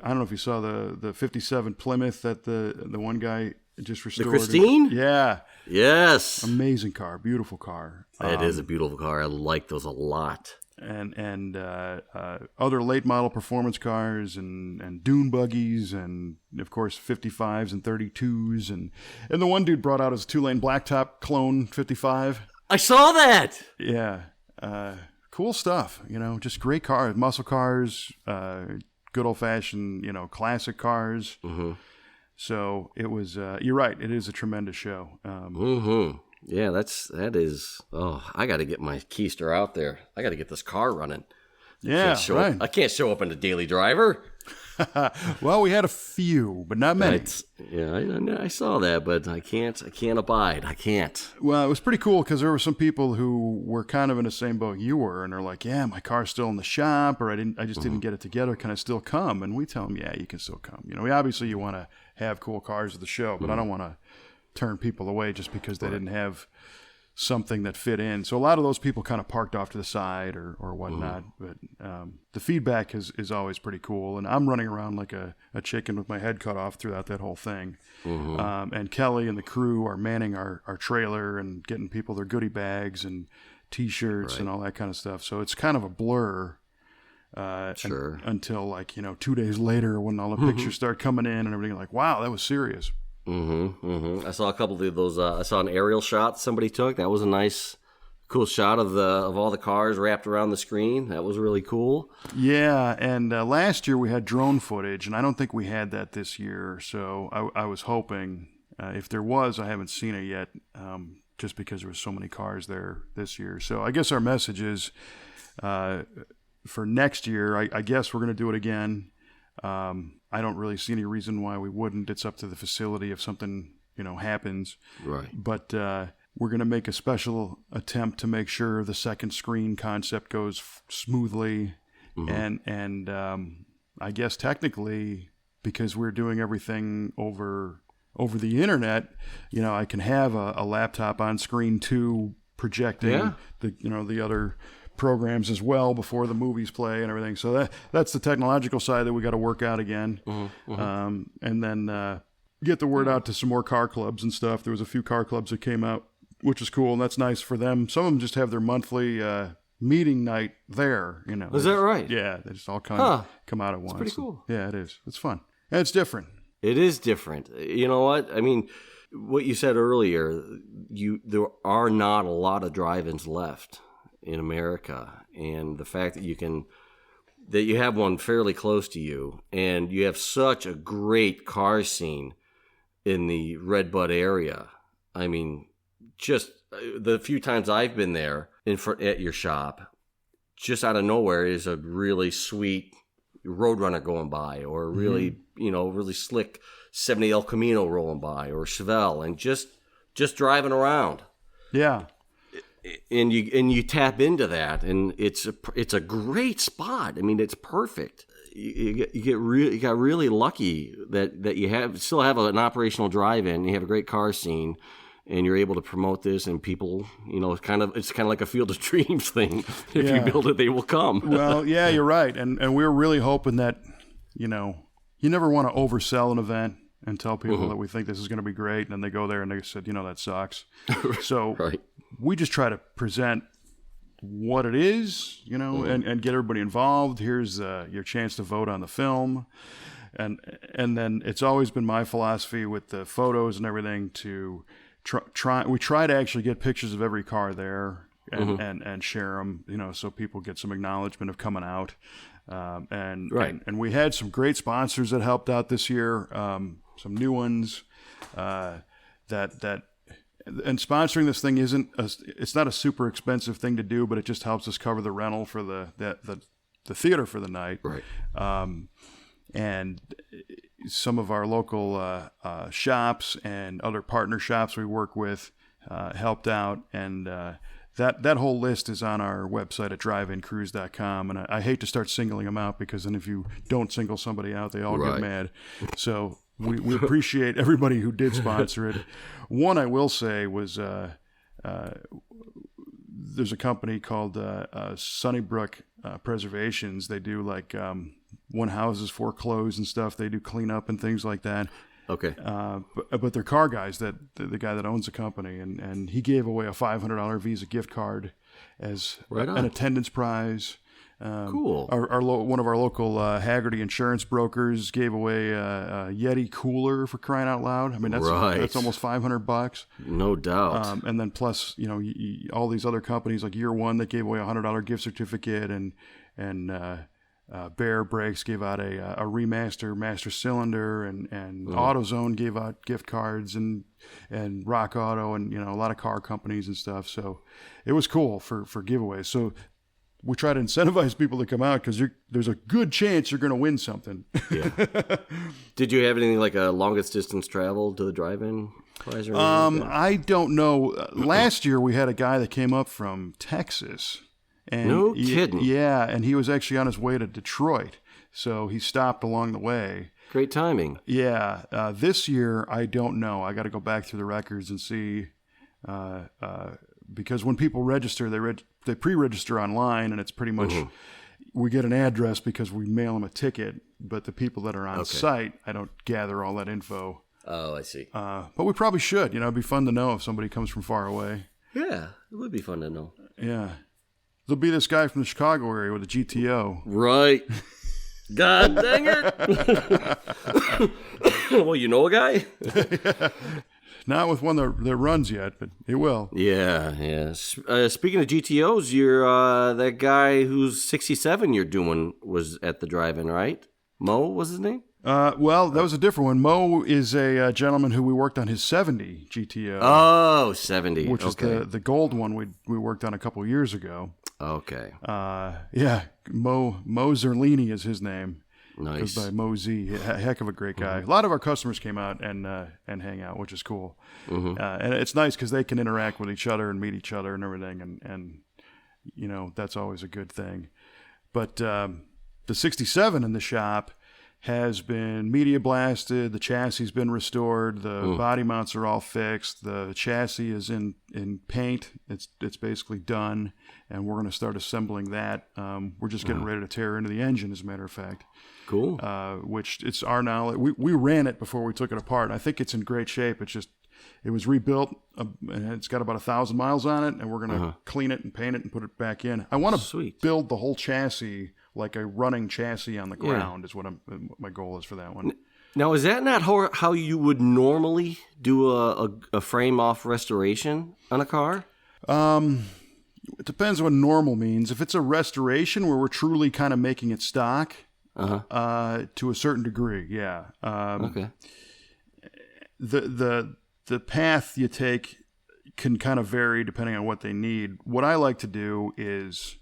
don't know if you saw the 57 Plymouth that the one guy just restored. The Christine? Yeah. Yes. Amazing car. Beautiful car. It is a beautiful car. I like those a lot. And other late model performance cars and dune buggies and of course 55s and 32s and the one dude brought out his 2-lane blacktop clone 55. I saw that. Yeah. Cool stuff, just great cars, muscle cars, good old fashioned, classic cars. Mm-hmm. So it was, you're right. It is a tremendous show. Yeah, that is, I got to get my Keister out there. I got to get this car running. Yeah, right. I can't show up in the Daily Driver. Well, we had a few, but not many. I saw that, but I can't abide. I can't. Well, it was pretty cool because there were some people who were kind of in the same boat you were, and they're like, "Yeah, my car's still in the shop, or I just didn't get it together. Can I still come?" And we tell them, "Yeah, you can still come. Obviously you want to have cool cars at the show, but I don't want to turn people away just because they didn't have something that fit in." So a lot of those people kind of parked off to the side or whatnot. But the feedback is always pretty cool. And I'm running around like a chicken with my head cut off throughout that whole thing. And Kelly and the crew are manning our trailer and getting people their goodie bags and T-shirts and all that kind of stuff. So it's kind of a blur until 2 days later when all the pictures start coming in and everything like, wow, that was serious. I saw a couple of those. I saw an aerial shot somebody took. That was a nice, cool shot of all the cars wrapped around the screen. That was really cool. Yeah, and last year we had drone footage, and I don't think we had that this year. So I was hoping, if there was, I haven't seen it yet, just because there was so many cars there this year. So I guess our message is, for next year, I guess we're going to do it again. I don't really see any reason why we wouldn't. It's up to the facility if something, happens. Right. But we're going to make a special attempt to make sure the second screen concept goes smoothly. And I guess technically, because we're doing everything over the internet, I can have a laptop on screen too projecting the other programs as well before the movies play and everything. So that's the technological side that we got to work out again. And then get the word out to some more car clubs and stuff. There was a few car clubs that came out, which is cool, and that's nice for them. Some of them just have their monthly meeting night there. Is that right? Yeah, they just all come out at once. Pretty cool. Yeah, it is. It's fun. And it's different. It is different. You know what? I mean, what you said earlier, there are not a lot of drive-ins left in America, and the fact that you have one fairly close to you, and you have such a great car scene in the Red Bud area. I mean, just the few times I've been there at your shop, just out of nowhere is a really sweet Roadrunner going by, or really, really slick 70 El Camino rolling by, or Chevelle, and just driving around. Yeah. And you tap into that, and it's a great spot. I mean, it's perfect. You got really lucky that you still have an operational drive-in. You have a great car scene, and you're able to promote this, and people, it's kind of like a Field of Dreams thing. If you build it, they will come. Well, yeah, you're right, and we're really hoping that, you never want to oversell an event and tell people that we think this is going to be great, and then they go there and they said, that sucks. So right. We just try to present what it is, and get everybody involved. Here's your chance to vote on the film. And then it's always been my philosophy with the photos and everything to we try to actually get pictures of every car there and share them, so people get some acknowledgement of coming out. And we had some great sponsors that helped out this year, some new ones and sponsoring this thing it's not a super expensive thing to do, but it just helps us cover the rental for the theater for the night. Right. And some of our local shops and other partner shops we work with helped out, and that whole list is on our website at driveincruise.com. And I hate to start singling them out, because then if you don't single somebody out, they all get mad. So we appreciate everybody who did sponsor it. One I will say was there's a company called Sunnybrook Preservations. They do like when houses foreclose and stuff, they do cleanup and things like that. Okay. But they're car guys, the guy that owns the company, and he gave away a $500 Visa gift card as an attendance prize. Cool. One of our local Haggerty insurance brokers gave away a Yeti cooler, for crying out loud. I mean, that's almost $500. No doubt. And then plus, all these other companies like Year One that gave away a $100 gift certificate, and Bear Brakes gave out a remaster master cylinder, and AutoZone gave out gift cards, and Rock Auto, and a lot of car companies and stuff. So it was cool for giveaways. So we try to incentivize people to come out, because there's a good chance you're going to win something. Yeah. Did you have anything like a longest distance travel to the drive-in prize? Or anything like that? I don't know. Last year we had a guy that came up from Texas. And no kidding. Yeah, and he was actually on his way to Detroit, so he stopped along the way. Great timing. Yeah. This year, I don't know. I got to go back through the records and see, because when people register, they pre-register online, and it's pretty much we get an address because we mail them a ticket. But the people that are on site, I don't gather all that info. Oh, I see. But we probably should. It'd be fun to know if somebody comes from far away. Yeah, it would be fun to know. Yeah. There'll be this guy from the Chicago area with a GTO. Right. God dang it. Well, you know a guy? Not with one that runs yet, but it will. Yeah. Speaking of GTOs, you're that guy who's 67 you're doing was at the drive-in, right? Mo was his name? Well, that was a different one. Mo is a gentleman who we worked on his 70 GTO. Oh, 70. Which is the gold one we worked on a couple of years ago. Okay. Yeah, Mo Zerlini is his name. Nice. Goes by Mo Z. Heck of a great guy. A lot of our customers came out and hang out, which is cool. And it's nice because they can interact with each other and meet each other and everything, and that's always a good thing. But the 67 in the shop has been media blasted. The chassis has been restored. The body mounts are all fixed. The chassis is in paint. It's basically done, and we're going to start assembling that. We're just getting ready to tear into the engine, as a matter of fact. Cool. Which it's our knowledge. We ran it before we took it apart. I think it's in great shape. It was rebuilt, and it's got about 1,000 miles on it, and we're going to clean it and paint it and put it back in. I want to build the whole chassis like a running chassis on the ground is what my goal is for that one. Now, is that not how you would normally do a frame-off restoration on a car? It depends what normal means. If it's a restoration where we're truly kind of making it stock, to a certain degree, yeah. Okay. The path you take can kind of vary depending on what they need. What I like to do is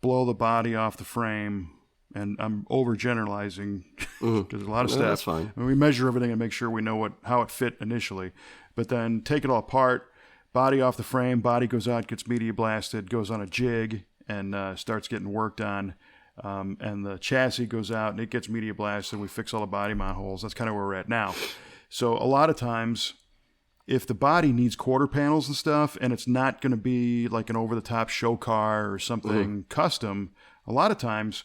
blow the body off the frame, and I'm overgeneralizing because there's a lot of stuff. That's fine. And we measure everything and make sure we know how it fit initially, but then take it all apart, body off the frame, body goes out, gets media blasted, goes on a jig, and starts getting worked on. And the chassis goes out and it gets media blasted. We fix all the body mount holes. That's kind of where we're at now. So a lot of times, if the body needs quarter panels and stuff, and it's not going to be like an over-the-top show car or something custom, a lot of times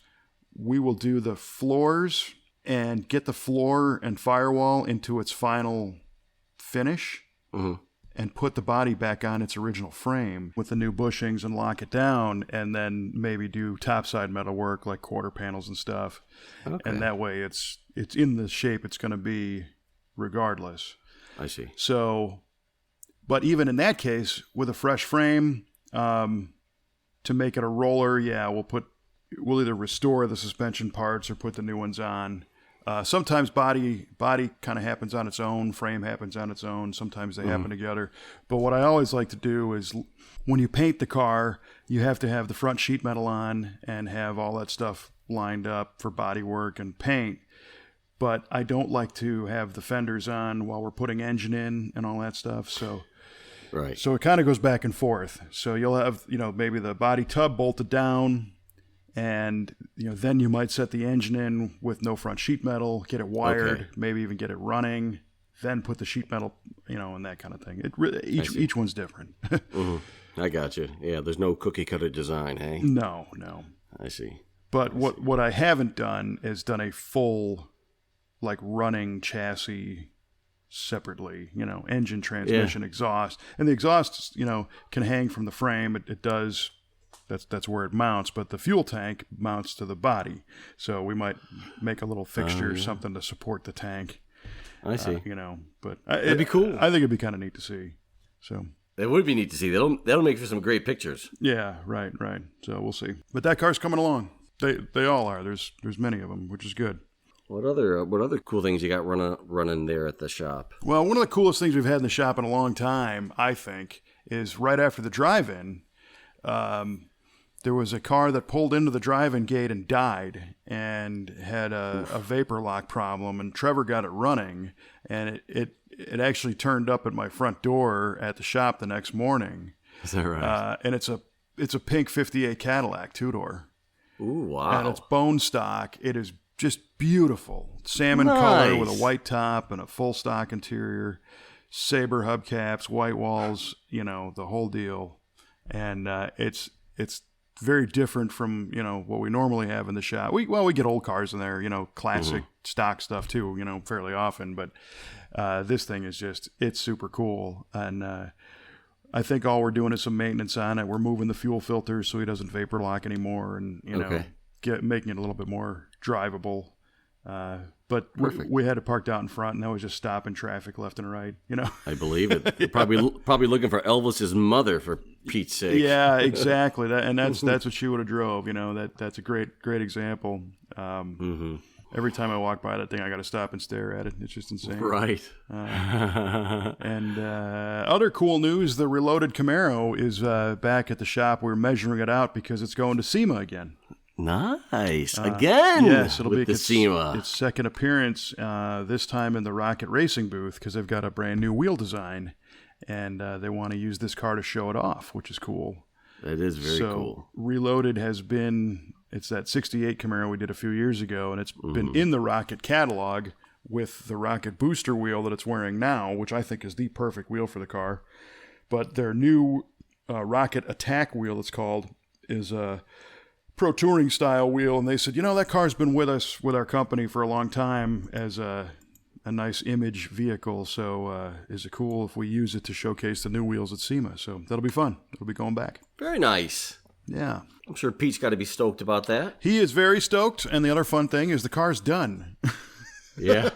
we will do the floors and get the floor and firewall into its final finish and put the body back on its original frame with the new bushings and lock it down, and then maybe do topside metal work like quarter panels and stuff. Okay. And that way it's in the shape it's going to be regardless. I see. So, but even in that case, with a fresh frame, to make it a roller, we'll either restore the suspension parts or put the new ones on. Sometimes body kind of happens on its own, frame happens on its own. Sometimes they happen together. But what I always like to do is when you paint the car, you have to have the front sheet metal on and have all that stuff lined up for body work and paint. But I don't like to have the fenders on while we're putting engine in and all that stuff. So it kind of goes back and forth. So you'll have, maybe the body tub bolted down, and then you might set the engine in with no front sheet metal, get it wired, maybe even get it running, then put the sheet metal, and that kind of thing. Each one's different. I got you. Yeah, there's no cookie cutter design, hey? No. I see. But what I haven't done is done a full running chassis separately, engine, transmission, exhaust. And the exhaust, can hang from the frame. It does. That's where it mounts, but the fuel tank mounts to the body. So we might make a little fixture, something to support the tank. I see. But that'd be cool. I think it'd be kind of neat to see. So it would be neat to see. That'll make for some great pictures. Yeah, right. So we'll see. But that car's coming along. They all are. There's many of them, which is good. What other cool things you got running there at the shop? Well, one of the coolest things we've had in the shop in a long time, I think, is right after the drive-in. There was a car that pulled into the drive-in gate and died, and had a vapor lock problem. And Trevor got it running, and it actually turned up at my front door at the shop the next morning. Is that right? And it's a pink '58 Cadillac 2-door. Ooh, wow! And it's bone stock. It is just beautiful. Salmon color with a white top and a full stock interior, Sabre hubcaps, white walls, the whole deal. And it's very different from, what we normally have in the shop. We get old cars in there, classic stock stuff too, fairly often. But this thing is it's super cool. And I think all we're doing is some maintenance on it. We're moving the fuel filters so he doesn't vapor lock anymore, and making it a little bit more drivable. But we had it parked out in front, and that was just stopping traffic left and right. I believe it. You're probably looking for Elvis's mother, for Pete's sake. Yeah, exactly. That's what she would have drove. That's a great example. Every time I walk by that thing, I got to stop and stare at it. It's just insane. Right. And other cool news: the Reloaded Camaro is back at the shop. We're measuring it out because it's going to SEMA again. Nice. Again. Yes, it'll be SEMA. Its second appearance, this time in the Rocket Racing booth, because they've got a brand new wheel design, and they want to use this car to show it off, which is cool. That is very cool. Reloaded has been It's that 68 Camaro we did a few years ago, and it's been in the Rocket catalog with the Rocket booster wheel that it's wearing now, which I think is the perfect wheel for the car. But their new Rocket Attack wheel, it's called, is a Pro Touring style wheel, and they said, that car's been with us, with our company for a long time as a nice image vehicle, so is it cool if we use it to showcase the new wheels at SEMA? So that'll be fun. It'll be going back. Very nice. Yeah. I'm sure Pete's got to be stoked about that. He is very stoked, and the other fun thing is the car's done. Yeah.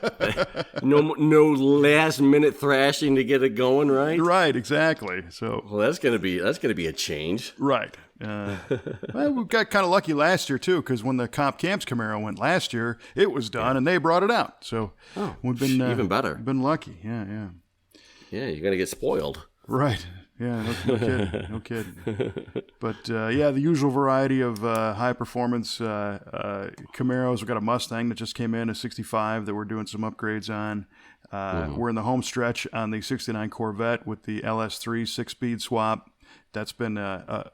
No last-minute thrashing to get it going, right? Right, exactly. So, well, that's gonna be a change. Right. Well, we got kind of lucky last year too, because when the Comp Camps Camaro went last year, it was done and they brought it out. So we've been even better. Been lucky. Yeah. Yeah, you're gonna get spoiled. Right. Yeah. No kidding. No kidding. But the usual variety of high performance Camaros. We've got a Mustang that just came in, a '65 that we're doing some upgrades on. We're in the home stretch on the '69 Corvette with the LS3 6-speed swap. That's been a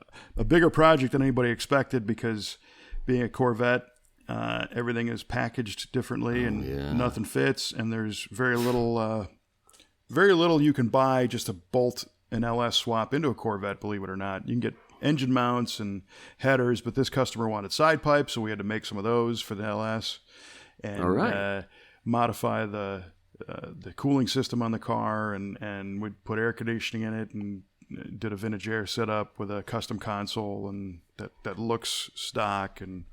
bigger project than anybody expected because being a Corvette, everything is packaged differently and nothing fits. And there's very little you can buy just to bolt an LS swap into a Corvette, believe it or not. You can get engine mounts and headers, but this customer wanted side pipes, so we had to make some of those for the LS and modify the cooling system on the car, and we'd put air conditioning in it and did a vintage air setup with a custom console and that looks stock and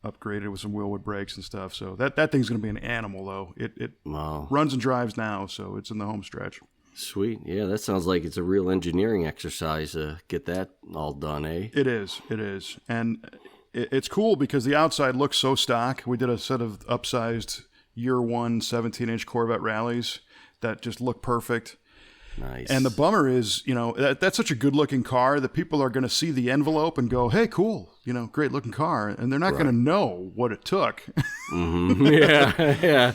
upgraded with some wheelwood brakes and stuff. So that thing's going to be an animal, though. It runs and drives now, so it's in the home stretch. Sweet. Yeah, that sounds like it's a real engineering exercise to get that all done, eh? It is. And it's cool because the outside looks so stock. We did a set of upsized year one 17-inch Corvette rallies that just look perfect. Nice. And the bummer is, that's such a good-looking car that people are going to see the envelope and go, hey, cool, great-looking car. And they're not going to know what it took. Mm-hmm. Yeah.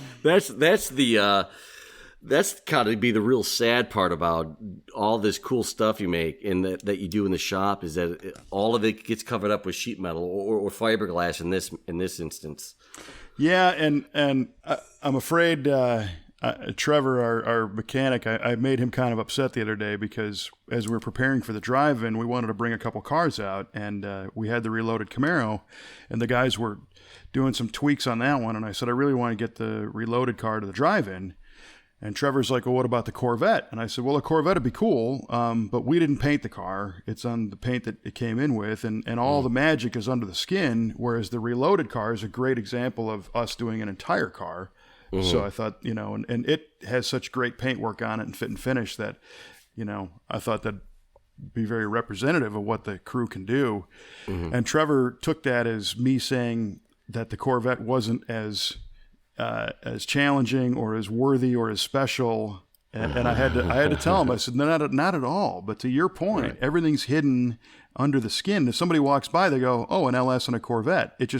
That's got to be the real sad part about all this cool stuff you make and that you do in the shop is that all of it gets covered up with sheet metal or fiberglass in this instance. Yeah, and I'm afraid Trevor, our mechanic, I made him kind of upset the other day because as we were preparing for the drive-in, we wanted to bring a couple cars out, and we had the Reloaded Camaro, and the guys were doing some tweaks on that one, and I said, I really want to get the Reloaded car to the drive-in. And Trevor's like, well, what about the Corvette? And I said, well, a Corvette would be cool, but we didn't paint the car. It's on the paint that it came in with, and all the magic is under the skin, whereas the Reloaded car is a great example of us doing an entire car. Mm-hmm. So I thought, and it has such great paintwork on it and fit and finish that, I thought that'd be very representative of what the crew can do. Mm-hmm. And Trevor took that as me saying that the Corvette wasn't as challenging or as worthy or as special. And I had to tell him, I said, no, not at all. But to your point, everything's hidden under the skin. If somebody walks by, they go, oh, an LS and a Corvette. It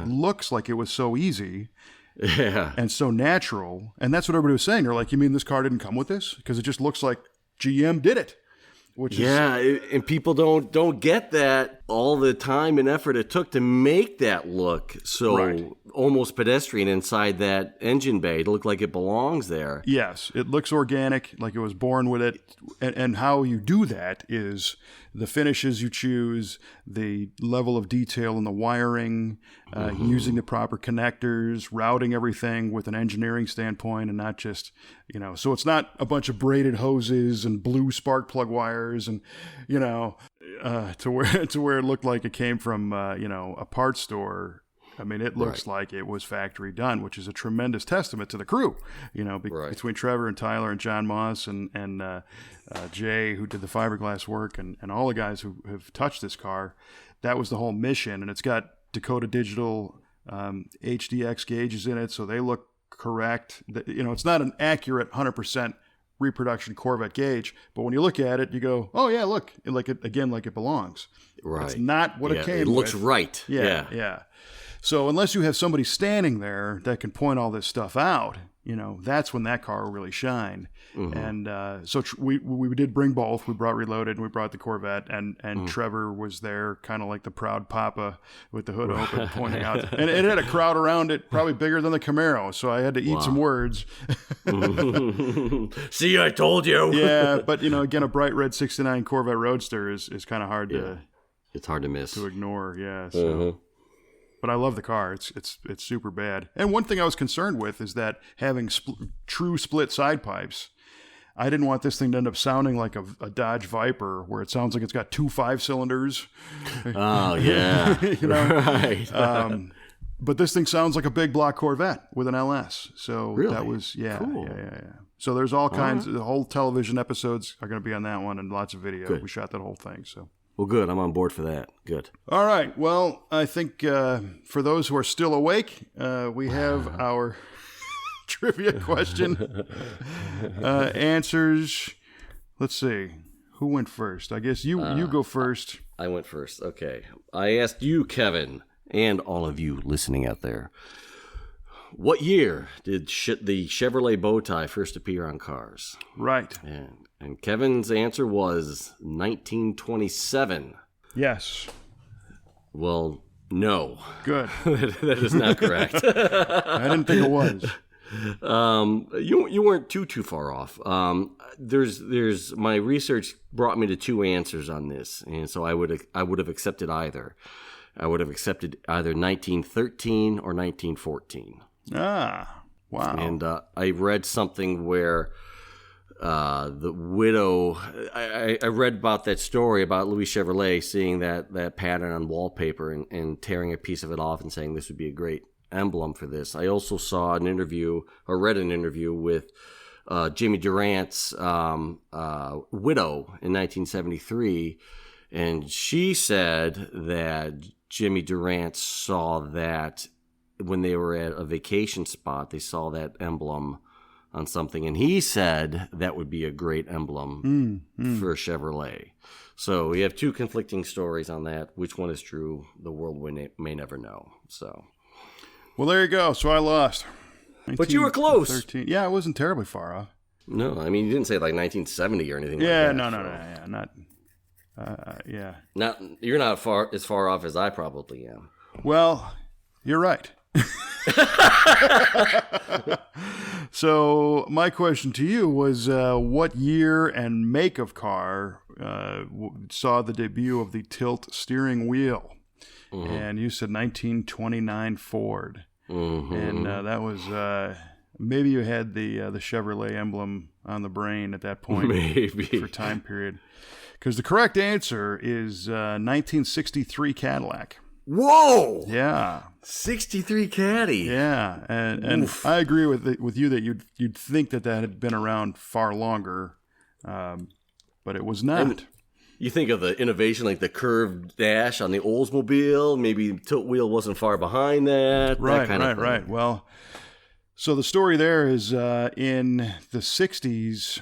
looks like it was so easy. Yeah. And so natural. And that's what everybody was saying. They're like, you mean this car didn't come with this? Because it just looks like GM did it. And people don't get that all the time and effort it took to make that look so almost pedestrian inside that engine bay to look like it belongs there. Yes, it looks organic, like it was born with it. And how you do that is the finishes you choose, the level of detail in the wiring, using the proper connectors, routing everything with an engineering standpoint and not just, so it's not a bunch of braided hoses and blue spark plug wires and, to where it looked like it came from, a parts store. I mean, it looks like it was factory done, which is a tremendous testament to the crew, between Trevor and Tyler and John Moss and Jay, who did the fiberglass work, and all the guys who have touched this car. That was the whole mission. And it's got Dakota Digital HDX gauges in it, so they look correct. It's not an accurate 100% reproduction Corvette gauge, but when you look at it, you go, oh, yeah, look, like it belongs. Right. It's not what it came with. It looks right. Yeah. So unless you have somebody standing there that can point all this stuff out, that's when that car will really shine. And so we did bring both. We brought Reloaded and we brought the Corvette, and Trevor was there, kind of like the proud papa with the hood open, pointing out. And it had a crowd around it, probably bigger than the Camaro. So I had to eat some words. See, I told you. Yeah, but again, a bright red '69 Corvette Roadster is kind of hard to. It's hard to miss. To ignore, yeah. So. But I love the car. It's super bad. And one thing I was concerned with is that having true split side pipes, I didn't want this thing to end up sounding like a Dodge Viper, where it sounds like it's got 2 5-cylinders. Oh yeah, right. But this thing sounds like a big block Corvette with an LS. So really? That was cool. Yeah. So there's all kinds. The whole television episodes are going to be on that one, and lots of video. Good. We shot that whole thing. So. Well, good. I'm on board for that. Good. All right. Well, I think for those who are still awake, we have our trivia question answers. Let's see. Who went first? I guess you go first. I went first. Okay. I asked you, Kevin, and all of you listening out there, what year did the Chevrolet Bowtie first appear on cars? Right. And Kevin's answer was 1927. Yes. Well, no. Good. That is not correct. I didn't think it was. You weren't too far off. There's my research brought me to 2 answers on this, and so I would have accepted either. I would have accepted either 1913 or 1914. Ah, wow. And I read something where the widow, I read about that story about Louis Chevrolet seeing that pattern on wallpaper and tearing a piece of it off and saying this would be a great emblem for this. I also saw an interview, or read an interview with Jimmy Durant's widow in 1973, and she said that Jimmy Durant saw that when they were at a vacation spot, they saw that emblem on something, and he said that would be a great emblem for Chevrolet. So we have 2 conflicting stories on that. Which one is true? The world may never know. So, well, there you go. So I lost. But you were close. 13. Yeah, I wasn't terribly far off. No, I mean you didn't say like 1970 or anything. Yeah, like that. No, yeah, not. Yeah. You're not as far off as I probably am. Well, you're right. So my question to you was, what year and make of car saw the debut of the tilt steering wheel? Mm-hmm. And you said 1929 Ford. Mm-hmm. And that was maybe you had the Chevrolet emblem on the brain at that point. Maybe for time period, because the correct answer is 1963 Cadillac. Whoa! Yeah, 63 Caddy. Yeah, and I agree with you that you'd think that had been around far longer, but it was not. And you think of the innovation like the curved dash on the Oldsmobile. Maybe tilt wheel wasn't far behind that. Right. Well, so the story there is in the 60s.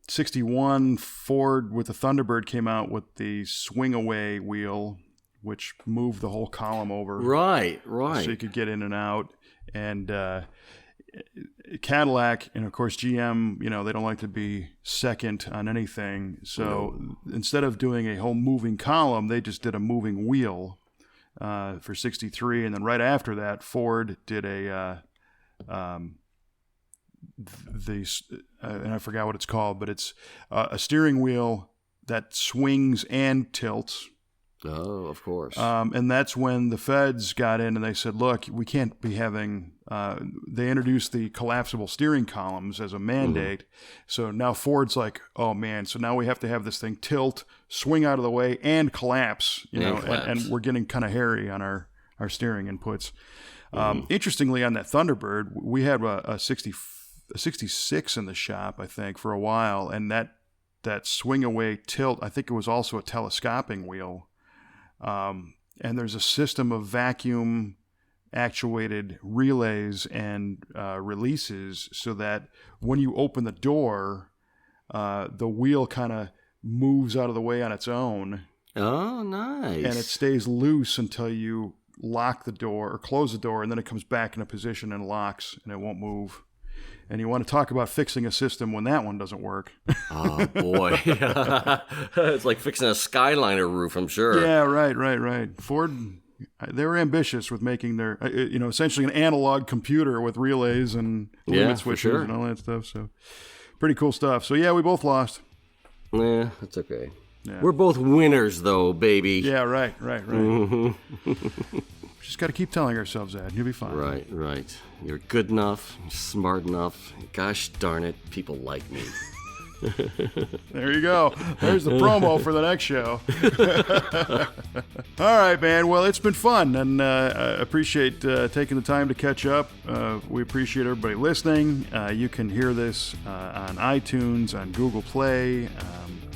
61 Ford with the Thunderbird came out with the swing away wheel, which moved the whole column over. Right. So you could get in and out. And Cadillac, and of course GM, they don't like to be second on anything. So instead of doing a whole moving column, they just did a moving wheel for 63. And then right after that, Ford did and I forgot what it's called, but it's a steering wheel that swings and tilts. Oh, of course. And that's when the feds got in and they said, look, we can't be having, they introduced the collapsible steering columns as a mandate. Mm-hmm. So now Ford's like, oh man, so now we have to have this thing tilt, swing out of the way, and collapse, and we're getting kind of hairy on our steering inputs. Interestingly, on that Thunderbird, we had a 66 in the shop, I think, for a while. And that swing away tilt, I think it was also a telescoping wheel. And there's a system of vacuum actuated relays and releases so that when you open the door, the wheel kind of moves out of the way on its own. Oh, nice. And it stays loose until you lock the door or close the door, and then it comes back in a position and locks, and it won't move. And you want to talk about fixing a system when that one doesn't work. Oh, boy. It's like fixing a Skyliner roof, I'm sure. Yeah, right. Ford, they were ambitious with making their, essentially an analog computer with relays and limit switches and all that stuff. So pretty cool stuff. So, yeah, we both lost. Yeah, that's okay. Yeah. We're both winners, though, baby. Yeah, right. Mm-hmm. Just got to keep telling ourselves that, and you'll be fine. Right. You're good enough, you're smart enough. Gosh darn it, people like me. There you go. There's the promo for the next show. All right, man. Well, it's been fun, and I appreciate taking the time to catch up. We appreciate everybody listening. You can hear this on iTunes, on Google Play,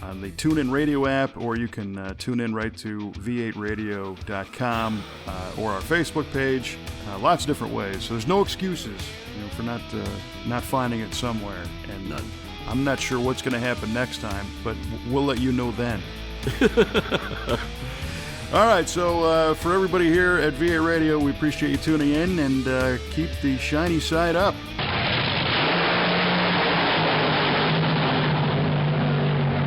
on the TuneIn Radio app, or you can tune in right to v8radio.com or our Facebook page. Lots of different ways. So there's no excuses, for not finding it somewhere. And None. I'm not sure what's going to happen next time, but we'll let you know then. All right, so for everybody here at V8 Radio, we appreciate you tuning in, and keep the shiny side up.